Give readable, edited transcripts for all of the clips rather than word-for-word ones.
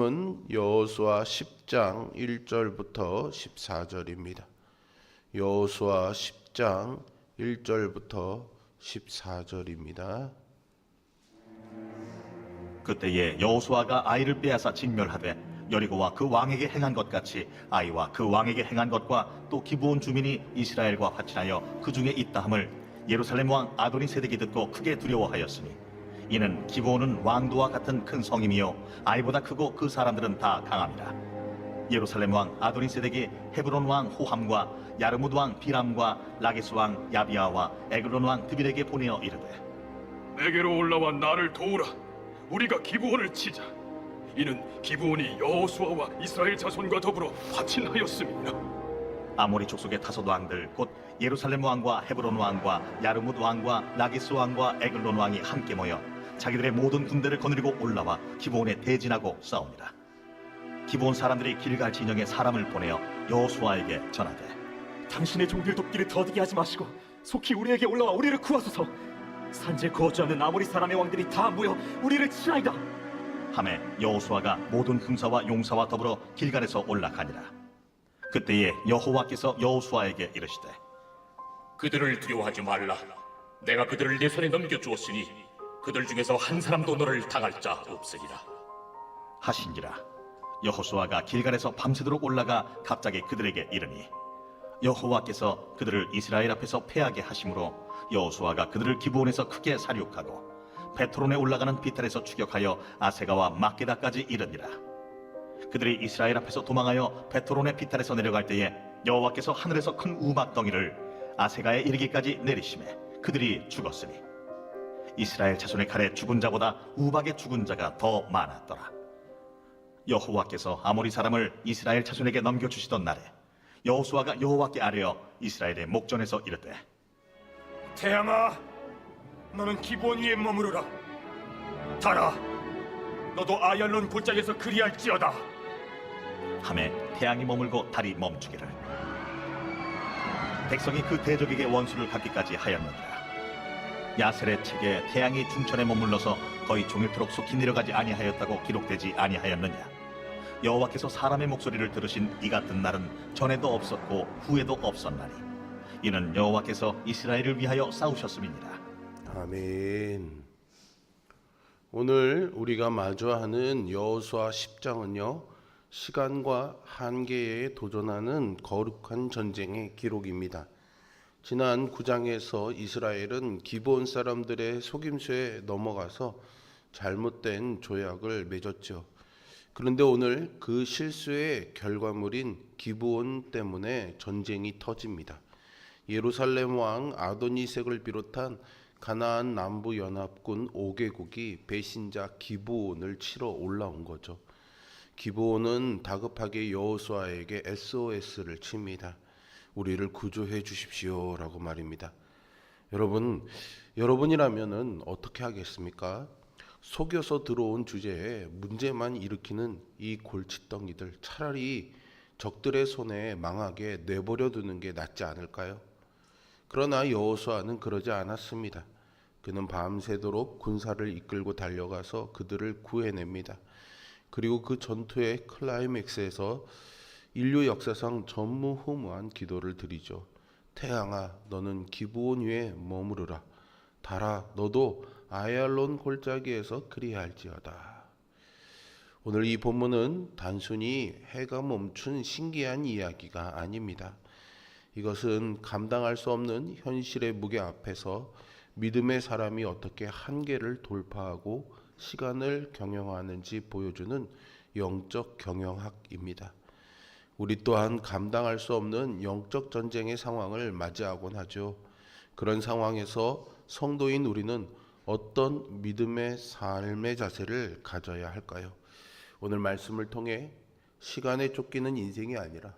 은 여호수아 10장 1절부터 14절입니다. 여호수아 10장 1절부터 14절입니다. 그때에 여호수아가 아이를 빼앗아 진멸하되 여리고와 그 왕에게 행한 것 같이 아이와 그 왕에게 행한 것과 또 기브온 주민이 이스라엘과 화친하여 그 중에 있다함을 예루살렘 왕 아도니세덱이 듣고 크게 두려워하였으니 이는 기브온은 왕도와 같은 큰 성임이요 아이보다 크고 그 사람들은 다 강함이라. 예루살렘 왕 아도니세덱이 헤브론 왕 호함과 야르무드 왕 비람과 라게스 왕 야비아와 에글론 왕 드빌에게 보내어 이르되 내게로 올라와 나를 도우라. 우리가 기브온을 치자. 이는 기브온이 여호수아와 이스라엘 자손과 더불어 화친하였음이니라. 아모리 족속의 다섯 왕들 곧 예루살렘 왕과 헤브론 왕과 야르무드 왕과 라기스 왕과 에글론 왕이 함께 모여 자기들의 모든 군대를 거느리고 올라와 기브온에 대진하고 싸웁니다. 기브온 사람들이 길갈 진영에 사람을 보내어 여호수아에게 전하되 당신의 종들 돕기를 더디게 하지 마시고 속히 우리에게 올라와 우리를 구하소서. 산지에 거주하는 아모리 사람의 왕들이 다 모여 우리를 치나이다. 하매 여호수아가 모든 군사와 용사와 더불어 길갈에서 올라가니라. 그때에 여호와께서 여호수아에게 이르시되 그들을 두려워하지 말라. 내가 그들을 네 손에 넘겨주었으니 그들 중에서 한 사람도 너를 당할 자 없으리라 하신지라. 여호수아가 길갈에서 밤새도록 올라가 갑자기 그들에게 이르니 여호와께서 그들을 이스라엘 앞에서 패하게 하심으로 여호수아가 그들을 기브온에서 크게 사륙하고 베트론에 올라가는 비탈에서 추격하여 아세가와 막게다까지 이르니라. 그들이 이스라엘 앞에서 도망하여 베트론의 비탈에서 내려갈 때에 여호와께서 하늘에서 큰 우박덩이를 아세가에 이르기까지 내리심에 그들이 죽었으니 이스라엘 자손의 칼에 죽은 자보다 우박에 죽은 자가 더 많았더라. 여호와께서 아모리 사람을 이스라엘 자손에게 넘겨주시던 날에 여호수아가 여호와께 아뢰어 이스라엘의 목전에서 이르되 태양아, 너는 기브온 위에 머무르라. 달아, 너도 아얄론 골짜기에서 그리할지어다. 하매 태양이 머물고 달이 멈추기를 백성이 그 대적에게 원수를 갚기까지 하였느니라. 야셀의 책에 태양이 중천에 머물러서 거의 종일토록 속히 내려가지 아니하였다고 기록되지 아니하였느냐. 여호와께서 사람의 목소리를 들으신 이 같은 날은 전에도 없었고 후에도 없었나니 이는 여호와께서 이스라엘을 위하여 싸우셨음이니라. 아멘. 오늘 우리가 마주하는 여호수아 10장은요, 시간과 한계에 도전하는 거룩한 전쟁의 기록입니다. 지난 9장에서 이스라엘은 기브온 사람들의 속임수에 넘어가서 잘못된 조약을 맺었죠. 그런데 오늘 그 실수의 결과물인 기브온 때문에 전쟁이 터집니다. 예루살렘 왕 아도니색을 비롯한 가나안 남부 연합군 5개국이 배신자 기브온을 치러 올라온 거죠. 기브온은 다급하게 여호수아에게 SOS를 칩니다. 우리를 구조해 주십시오 라고 말입니다. 여러분이라면은 어떻게 하겠습니까? 속여서 들어온 주제에 문제만 일으키는 이 골칫덩이들 차라리 적들의 손에 망하게 내버려 두는 게 낫지 않을까요? 그러나 여호수아는 그러지 않았습니다. 그는 밤새도록 군사를 이끌고 달려가서 그들을 구해냅니다. 그리고 그 전투의 클라이맥스에서 인류 역사상 전무후무한 기도를 드리죠. 태양아, 너는 기브온 위에 머무르라. 달아, 너도 아얄론 골짜기에서 그리할지어다. 오늘 이 본문은 단순히 해가 멈춘 신기한 이야기가 아닙니다. 이것은 감당할 수 없는 현실의 무게 앞에서 믿음의 사람이 어떻게 한계를 돌파하고 시간을 경영하는지 보여주는 영적 경영학입니다. 우리 또한 감당할 수 없는 영적 전쟁의 상황을 맞이하곤 하죠. 그런 상황에서 성도인 우리는 어떤 믿음의 삶의 자세를 가져야 할까요? 오늘 말씀을 통해 시간에 쫓기는 인생이 아니라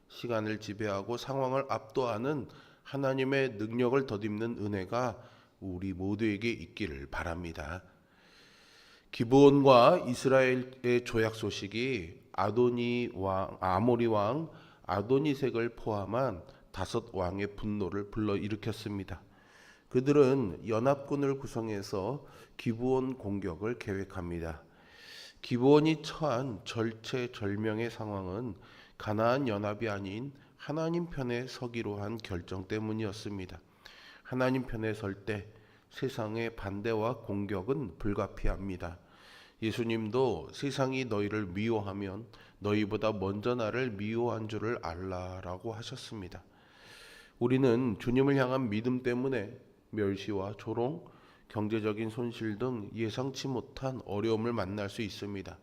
시간을 지배하고 상황을 압도하는 하나님의 능력을 덧입는 은혜가 우리 모두에게 있기를 바랍니다. 기브온과 이스라엘의 조약 소식이 아모리 왕 아도니색을 포함한 5왕의 분노를 불러일으켰습니다. 그들은 연합군을 구성해서 기브온 공격을 계획합니다. 기브온이 처한 절체절명의 상황은 가나안 연합이 아닌 하나님 편에 서기로 한 결정 때문이었습니다. 하나님 편에 설 때 세상의 반대와 공격은 불가피합니다. 예수님도 세상이 너희를 미워하면 너희보다 먼저 나를 미워한 줄을 알라라고 하셨습니다. 우리는 주님을 향한 믿음 때문에 멸시와 조롱, 경제적인 손실 등 예상치 못한 어려움을 만날 수 있습니다.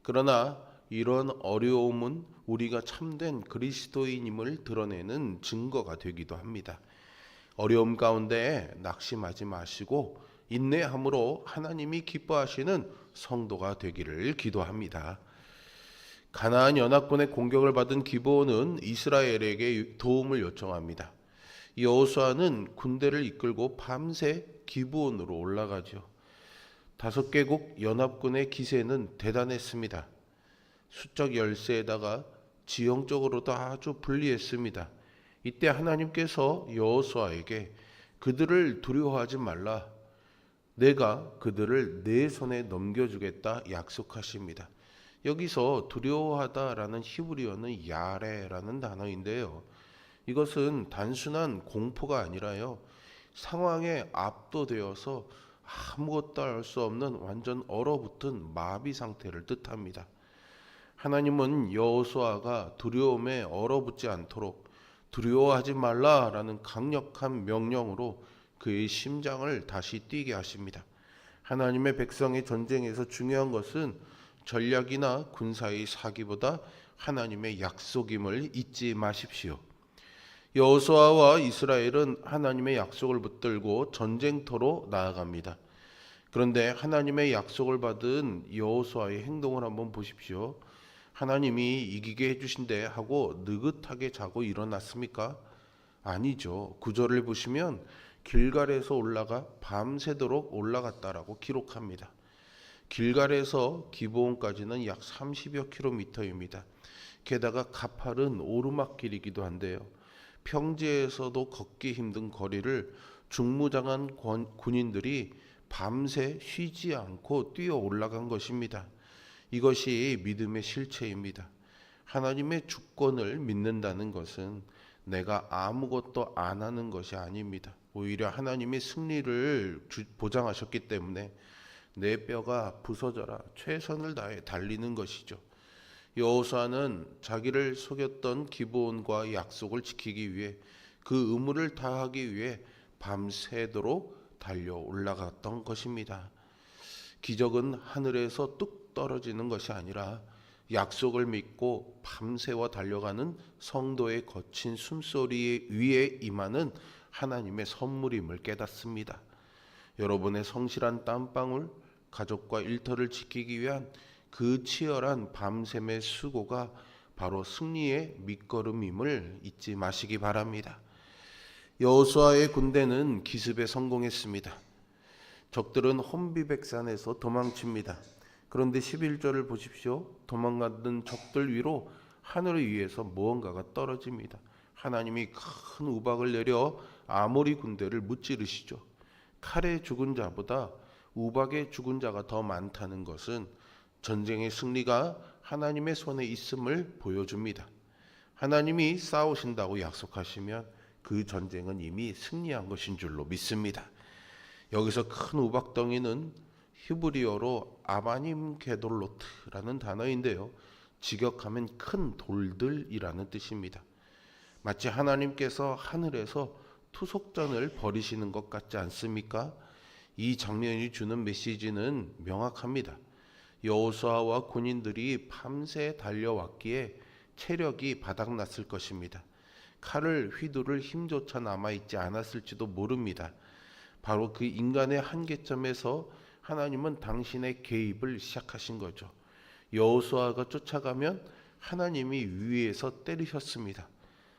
그러나 이런 어려움은 우리가 참된 그리스도인임을 드러내는 증거가 되기도 합니다. 어려움 가운데 낙심하지 마시고 인내함으로 하나님이 기뻐하시는 성도가 되기를 기도합니다. 가나안 연합군의 공격을 받은 기브온은 이스라엘에게 도움을 요청합니다. 여호수아는 군대를 이끌고 밤새 기브온으로 올라가죠. 5개국 연합군의 기세는 대단했습니다. 수적 열세에다가 지형적으로도 아주 불리했습니다. 이때 하나님께서 여호수아에게 그들을 두려워하지 말라. 내가 그들을 내 손에 넘겨주겠다 약속하십니다. 여기서 두려워하다라는 히브리어는 야레라는 단어인데요. 이것은 단순한 공포가 아니라요. 상황에 압도되어서 아무것도 할 수 없는 완전 얼어붙은 마비 상태를 뜻합니다. 하나님은 여호수아가 두려움에 얼어붙지 않도록 두려워하지 말라라는 강력한 명령으로 그의 심장을 다시 뛰게 하십니다. 하나님의 백성의 전쟁에서 중요한 것은 전략이나 군사의 사기보다 하나님의 약속임을 잊지 마십시오. 여호수아와 이스라엘은 하나님의 약속을 붙들고 전쟁터로 나아갑니다. 그런데 하나님의 약속을 받은 여호수아의 행동을 한번 보십시오. 하나님이 이기게 해주신대 하고 느긋하게 자고 일어났습니까? 아니죠. 9절을 보시면 길갈에서 올라가 밤새도록 올라갔다라고 기록합니다. 길갈에서 기브온까지는 약 30여 킬로미터입니다. 게다가 가파른 오르막길이기도 한데요. 평지에서도 걷기 힘든 거리를 중무장한 군인들이 밤새 쉬지 않고 뛰어 올라간 것입니다. 이것이 믿음의 실체입니다. 하나님의 주권을 믿는다는 것은 내가 아무것도 안 하는 것이 아닙니다. 오히려 하나님이 승리를 보장하셨기 때문에 내 뼈가 부서져라 최선을 다해 달리는 것이죠. 여호수아는 자기를 속였던 기브온과 약속을 지키기 위해 그 의무를 다하기 위해 밤새도록 달려 올라갔던 것입니다. 기적은 하늘에서 뚝 떨어지는 것이 아니라 약속을 믿고 밤새워 달려가는 성도의 거친 숨소리 위에 임하는 하나님의 선물임을 깨닫습니다. 여러분의 성실한 땀방울, 가족과 일터를 지키기 위한 그 치열한 밤샘의 수고가 바로 승리의 밑거름임을 잊지 마시기 바랍니다. 여호수아의 군대는 기습에 성공했습니다. 적들은 혼비백산에서 도망칩니다. 그런데 11절을 보십시오. 도망가던 적들 위로 하늘 위에서 무언가가 떨어집니다. 하나님이 큰 우박을 내려 아모리 군대를 무찌르시죠. 칼에 죽은 자보다 우박에 죽은 자가 더 많다는 것은 전쟁의 승리가 하나님의 손에 있음을 보여줍니다. 하나님이 싸우신다고 약속하시면 그 전쟁은 이미 승리한 것인 줄로 믿습니다. 여기서 큰 우박덩이는 히브리어로 아바님 게돌로트라는 단어인데요. 직역하면 큰 돌들이라는 뜻입니다. 마치 하나님께서 하늘에서 투속전을 벌이시는 것 같지 않습니까? 이 장면이 주는 메시지는 명확합니다. 여호수아와 군인들이 밤새 달려왔기에 체력이 바닥났을 것입니다. 칼을 휘두를 힘조차 남아있지 않았을지도 모릅니다. 바로 그 인간의 한계점에서 하나님은 당신의 개입을 시작하신 거죠. 여호수아가 쫓아가면 하나님이 위에서 때리셨습니다.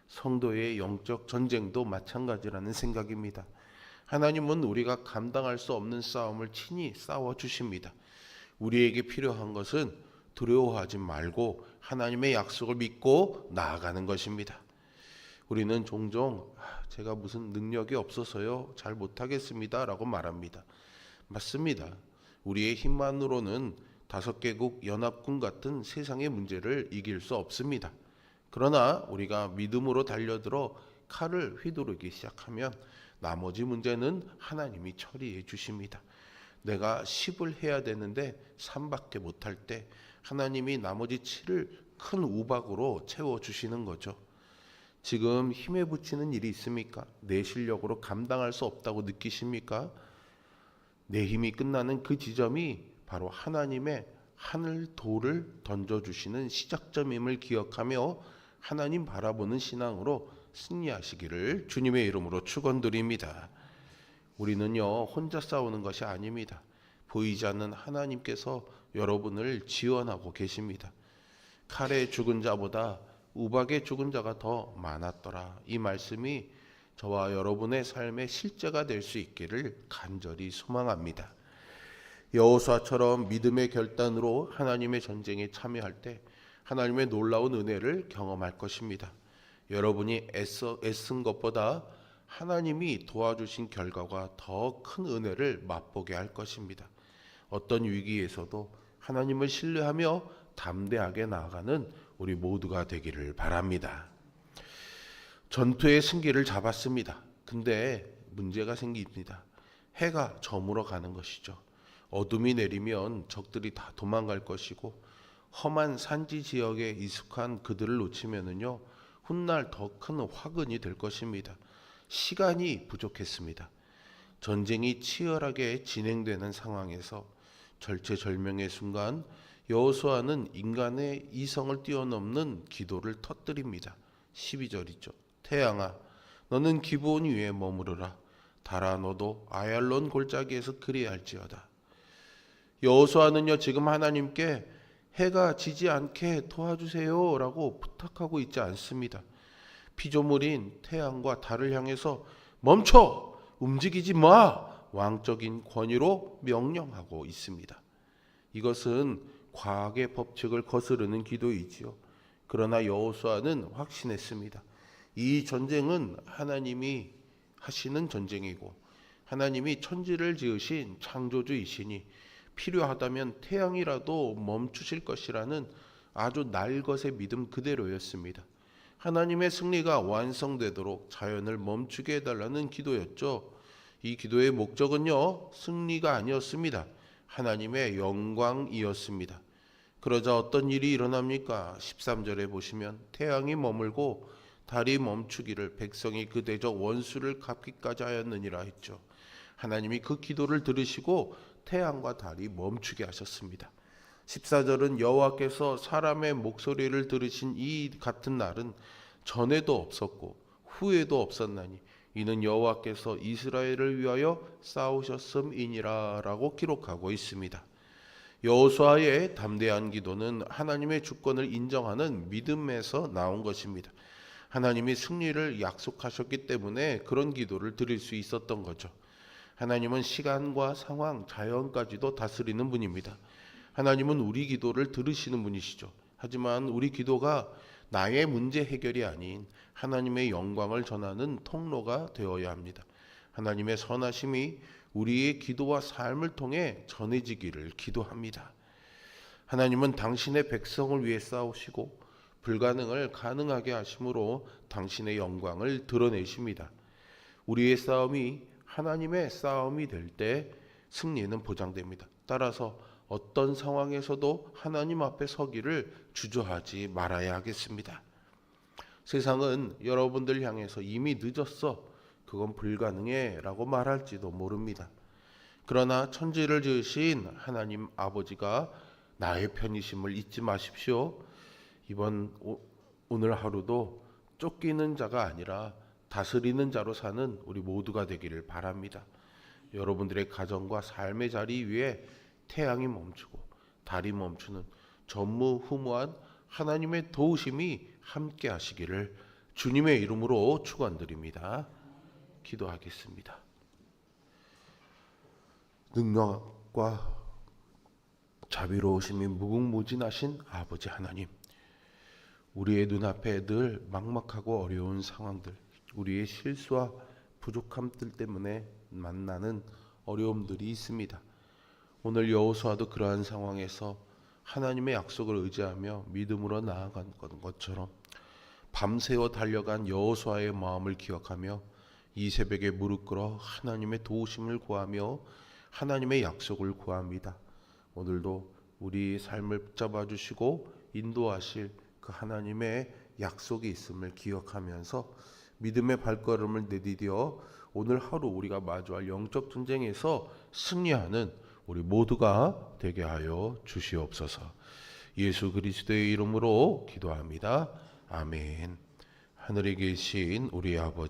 성도의 영적 전쟁도 마찬가지라는 생각입니다. 하나님은 우리가 감당할 수 없는 싸움을 친히 싸워주십니다. 우리에게 필요한 것은 두려워하지 말고 하나님의 약속을 믿고 나아가는 것입니다. 우리는 종종 제가 무슨 능력이 없어서요 잘 못하겠습니다 라고 말합니다. 맞습니다. 우리의 힘만으로는 5개국 연합군 같은 세상의 문제를 이길 수 없습니다. 그러나 우리가 믿음으로 달려들어 칼을 휘두르기 시작하면 나머지 문제는 하나님이 처리해 주십니다. 내가 10을 해야 되는데 3밖에 못할 때 하나님이 나머지 7을 큰 우박으로 채워주시는 거죠. 지금 힘에 부치는 일이 있습니까? 내 실력으로 감당할 수 없다고 느끼십니까? 내 힘이 끝나는 그 지점이 바로 하나님의 하늘 돌을 던져주시는 시작점임을 기억하며 하나님 바라보는 신앙으로 승리하시기를 주님의 이름으로 축원드립니다. 우리는요, 혼자 싸우는 것이 아닙니다. 보이지 않는 하나님께서 여러분을 지원하고 계십니다. 칼에 죽은 자보다 우박에 죽은 자가 더 많았더라. 이 말씀이 저와 여러분의 삶의 실제가 될 수 있기를 간절히 소망합니다. 여호수아처럼 믿음의 결단으로 하나님의 전쟁에 참여할 때 하나님의 놀라운 은혜를 경험할 것입니다. 여러분이 애쓴 것보다 하나님이 도와주신 결과가 더 큰 은혜를 맛보게 할 것입니다. 어떤 위기에서도 하나님을 신뢰하며 담대하게 나아가는 우리 모두가 되기를 바랍니다. 전투의 승기를 잡았습니다. 근데 문제가 생깁니다. 해가 저물어 가는 것이죠. 어둠이 내리면 적들이 다 도망갈 것이고 험한 산지 지역에 익숙한 그들을 놓치면은요, 훗날 더 큰 화근이 될 것입니다. 시간이 부족했습니다. 전쟁이 치열하게 진행되는 상황에서 절체절명의 순간 여호수아는 인간의 이성을 뛰어넘는 기도를 터뜨립니다. 12절이죠. 태양아, 너는 기브온 위에 머무르라. 달아, 너도 아얄론 골짜기에서 그리할지어다. 여호수아는요, 지금 하나님께 해가 지지 않게 도와주세요 라고 부탁하고 있지 않습니다. 피조물인 태양과 달을 향해서 멈춰! 움직이지 마! 왕적인 권위로 명령하고 있습니다. 이것은 과학의 법칙을 거스르는 기도이지요. 그러나 여호수아는 확신했습니다. 이 전쟁은 하나님이 하시는 전쟁이고 하나님이 천지를 지으신 창조주이시니 필요하다면 태양이라도 멈추실 것이라는 아주 날것의 믿음 그대로였습니다. 하나님의 승리가 완성되도록 자연을 멈추게 해달라는 기도였죠. 이 기도의 목적은요, 승리가 아니었습니다. 하나님의 영광이었습니다. 그러자 어떤 일이 일어납니까? 13절에 보시면 태양이 머물고 달이 멈추기를 백성이 그 대적 원수를 갚기까지 하였느니라 했죠. 하나님이 그 기도를 들으시고 태양과 달이 멈추게 하셨습니다. 14절은 여호와께서 사람의 목소리를 들으신 이 같은 날은 전에도 없었고 후에도 없었나니 이는 여호와께서 이스라엘을 위하여 싸우셨음이니라 라고 기록하고 있습니다. 여호수아의 담대한 기도는 하나님의 주권을 인정하는 믿음에서 나온 것입니다. 하나님이 승리를 약속하셨기 때문에 그런 기도를 드릴 수 있었던 거죠. 하나님은 시간과 상황, 자연까지도 다스리는 분입니다. 하나님은 우리 기도를 들으시는 분이시죠. 하지만 우리 기도가 나의 문제 해결이 아닌 하나님의 영광을 전하는 통로가 되어야 합니다. 하나님의 선하심이 우리의 기도와 삶을 통해 전해지기를 기도합니다. 하나님은 당신의 백성을 위해 싸우시고 불가능을 가능하게 하심으로 당신의 영광을 드러내십니다. 우리의 싸움이 하나님의 싸움이 될 때 승리는 보장됩니다. 따라서 어떤 상황에서도 하나님 앞에 서기를 주저하지 말아야 하겠습니다. 세상은 여러분들 향해서 이미 늦었어, 그건 불가능해 라고 말할지도 모릅니다. 그러나 천지를 지으신 하나님 아버지가 나의 편이심을 잊지 마십시오. 오늘 하루도 쫓기는 자가 아니라 다스리는 자로 사는 우리 모두가 되기를 바랍니다. 여러분들의 가정과 삶의 자리 위에 태양이 멈추고 달이 멈추는 전무후무한 하나님의 도우심이 함께 하시기를 주님의 이름으로 축원드립니다. 기도하겠습니다. 능력과 자비로우심이 무궁무진하신 아버지 하나님, 우리의 눈앞에 늘 막막하고 어려운 상황들, 우리의 실수와 부족함들 때문에 만나는 어려움들이 있습니다. 오늘 여호수아도 그러한 상황에서 하나님의 약속을 의지하며 믿음으로 나아간 것처럼 밤새워 달려간 여호수아의 마음을 기억하며 이 새벽에 무릎 꿇어 하나님의 도우심을 구하며 하나님의 약속을 구합니다. 오늘도 우리 삶을 붙잡아 주시고 인도하실 그 하나님의 약속이 있음을 기억하면서 믿음의 발걸음을 내디뎌 오늘 하루 우리가 마주할 영적 전쟁에서 승리하는 우리 모두가 되게 하여 주시옵소서. 예수 그리스도의 이름으로 기도합니다. 아멘. 하늘에 계신 우리 아버지